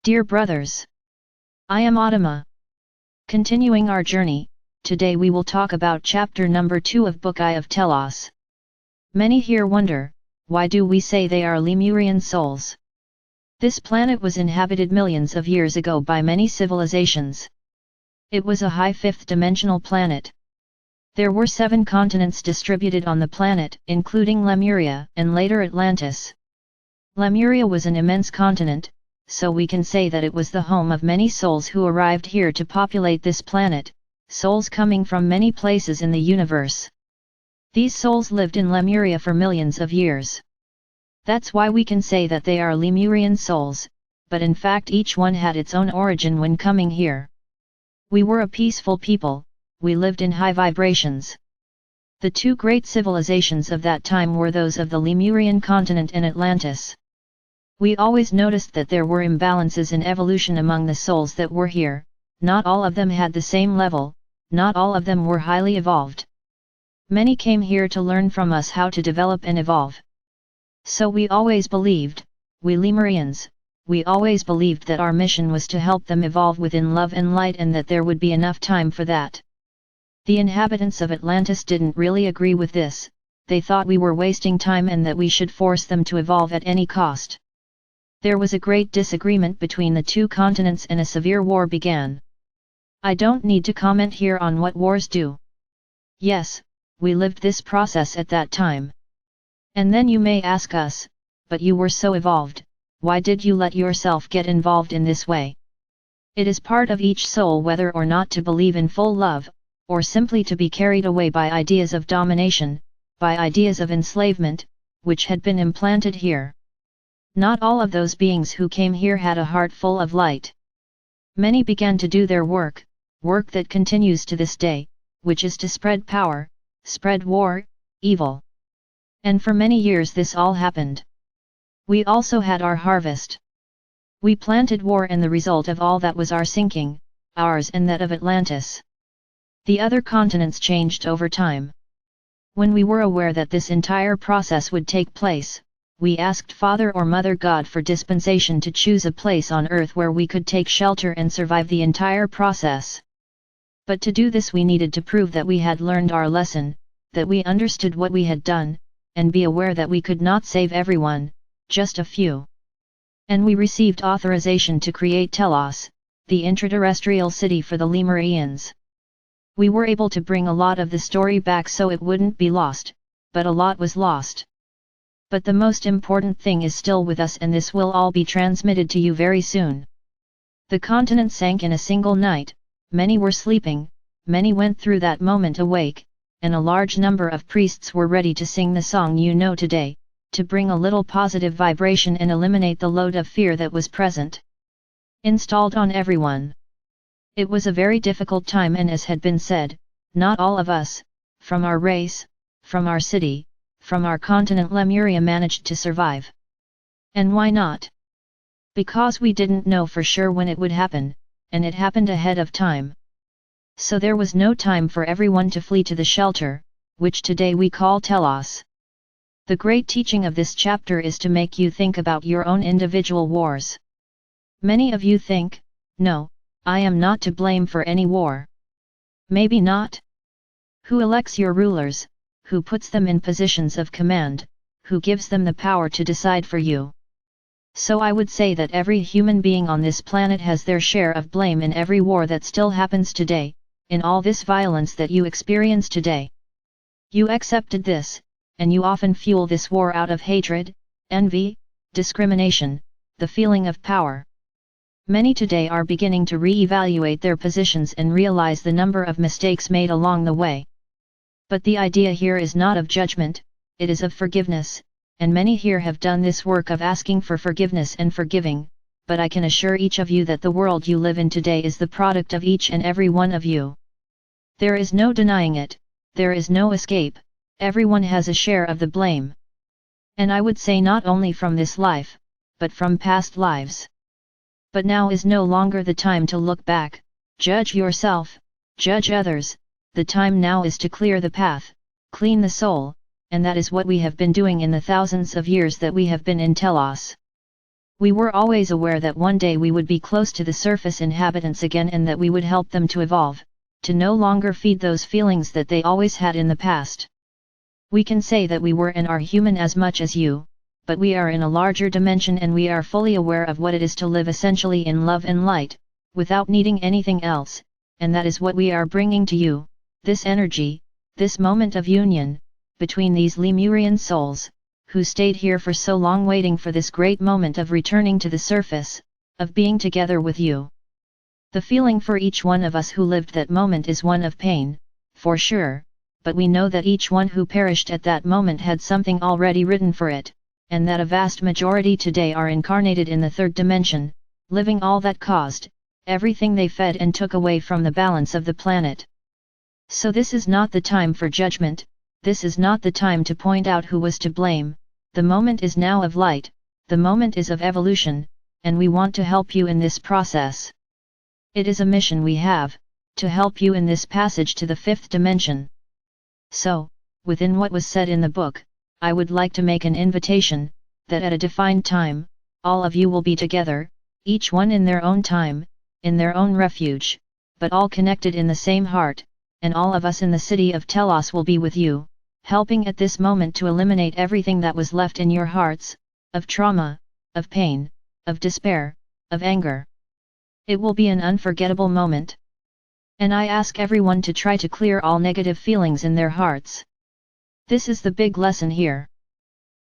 Dear brothers, I am Adama. Continuing our journey, today we will talk about chapter number 2 of Book I of Telos. Many here wonder, why do we say they are Lemurian souls? This planet was inhabited millions of years ago by many civilizations. It was a high fifth-dimensional planet. There were 7 continents distributed on the planet, including Lemuria and later Atlantis. Lemuria was an immense continent, so we can say that it was the home of many souls who arrived here to populate this planet, souls coming from many places in the universe. These souls lived in Lemuria for millions of years. That's why we can say that they are Lemurian souls, but in fact each one had its own origin when coming here. We were a peaceful people, we lived in high vibrations. The 2 great civilizations of that time were those of the Lemurian continent and Atlantis. We always noticed that there were imbalances in evolution among the souls that were here, not all of them had the same level, not all of them were highly evolved. Many came here to learn from us how to develop and evolve. So we always believed, we Lemurians, we always believed that our mission was to help them evolve within love and light and that there would be enough time for that. The inhabitants of Atlantis didn't really agree with this, they thought we were wasting time and that we should force them to evolve at any cost. There was a great disagreement between the 2 continents and a severe war began. I don't need to comment here on what wars do. Yes, we lived this process at that time. And then you may ask us, but you were so evolved, why did you let yourself get involved in this way? It is part of each soul whether or not to believe in full love, or simply to be carried away by ideas of domination, by ideas of enslavement, which had been implanted here. Not all of those beings who came here had a heart full of light. Many began to do their work that continues to this day, which is to spread power, spread war, evil. And for many years this all happened. We also had our harvest. We planted war and the result of all that was our sinking, ours and that of Atlantis. The other continents changed over time. When we were aware that this entire process would take place, we asked Father or Mother God for dispensation to choose a place on earth where we could take shelter and survive the entire process. But to do this we needed to prove that we had learned our lesson, that we understood what we had done, and be aware that we could not save everyone, just a few. And we received authorization to create Telos, the intraterrestrial city for the Lemurians. We were able to bring a lot of the story back so it wouldn't be lost, but a lot was lost. But the most important thing is still with us and this will all be transmitted to you very soon. The continent sank in a single night, many were sleeping, many went through that moment awake, and a large number of priests were ready to sing the song you know today, to bring a little positive vibration and eliminate the load of fear that was present, installed on everyone. It was a very difficult time and as had been said, not all of us, from our race, from our city, from our continent Lemuria managed to survive. And why not? Because we didn't know for sure when it would happen, and it happened ahead of time. So there was no time for everyone to flee to the shelter, which today we call Telos. The great teaching of this chapter is to make you think about your own individual wars. Many of you think, no, I am not to blame for any war. Maybe not. Who elects your rulers? Who puts them in positions of command, who gives them the power to decide for you? So I would say that every human being on this planet has their share of blame in every war that still happens today, in all this violence that you experience today. You accepted this, and you often fuel this war out of hatred, envy, discrimination, the feeling of power. Many today are beginning to re-evaluate their positions and realize the number of mistakes made along the way. But the idea here is not of judgment, it is of forgiveness, and many here have done this work of asking for forgiveness and forgiving, but I can assure each of you that the world you live in today is the product of each and every one of you. There is no denying it, there is no escape, everyone has a share of the blame. And I would say not only from this life, but from past lives. But now is no longer the time to look back, judge yourself, judge others. The time now is to clear the path, clean the soul, and that is what we have been doing in the thousands of years that we have been in Telos. We were always aware that one day we would be close to the surface inhabitants again and that we would help them to evolve, to no longer feed those feelings that they always had in the past. We can say that we were and are human as much as you, but we are in a larger dimension and we are fully aware of what it is to live essentially in love and light, without needing anything else, and that is what we are bringing to you, this energy, this moment of union, between these Lemurian souls, who stayed here for so long waiting for this great moment of returning to the surface, of being together with you. The feeling for each one of us who lived that moment is one of pain, for sure, but we know that each one who perished at that moment had something already written for it, and that a vast majority today are incarnated in the third dimension, living all that caused, everything they fed and took away from the balance of the planet. So this is not the time for judgment, this is not the time to point out who was to blame. The moment is now of light, the moment is of evolution, and we want to help you in this process. It is a mission we have, to help you in this passage to the fifth dimension. So, within what was said in the book, I would like to make an invitation, that at a defined time, all of you will be together, each one in their own time, in their own refuge, but all connected in the same heart, and all of us in the city of Telos will be with you, helping at this moment to eliminate everything that was left in your hearts, of trauma, of pain, of despair, of anger. It will be an unforgettable moment. And I ask everyone to try to clear all negative feelings in their hearts. This is the big lesson here.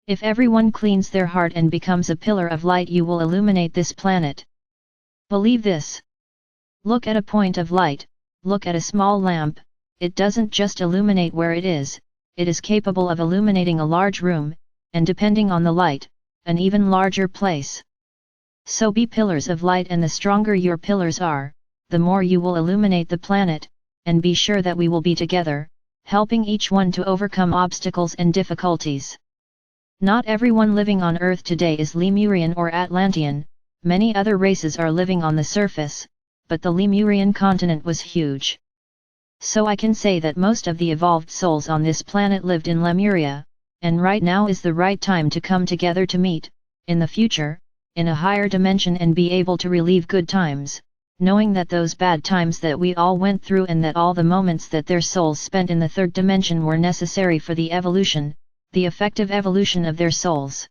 If everyone cleans their heart and becomes a pillar of light, you will illuminate this planet. Believe this. Look at a point of light, look at a small lamp, it doesn't just illuminate where it is capable of illuminating a large room, and depending on the light, an even larger place. So be pillars of light, and the stronger your pillars are, the more you will illuminate the planet, and be sure that we will be together, helping each one to overcome obstacles and difficulties. Not everyone living on Earth today is Lemurian or Atlantean, many other races are living on the surface, but the Lemurian continent was huge. So I can say that most of the evolved souls on this planet lived in Lemuria, and right now is the right time to come together to meet, in the future, in a higher dimension and be able to relieve good times, knowing that those bad times that we all went through and that all the moments that their souls spent in the third dimension were necessary for the evolution, the effective evolution of their souls.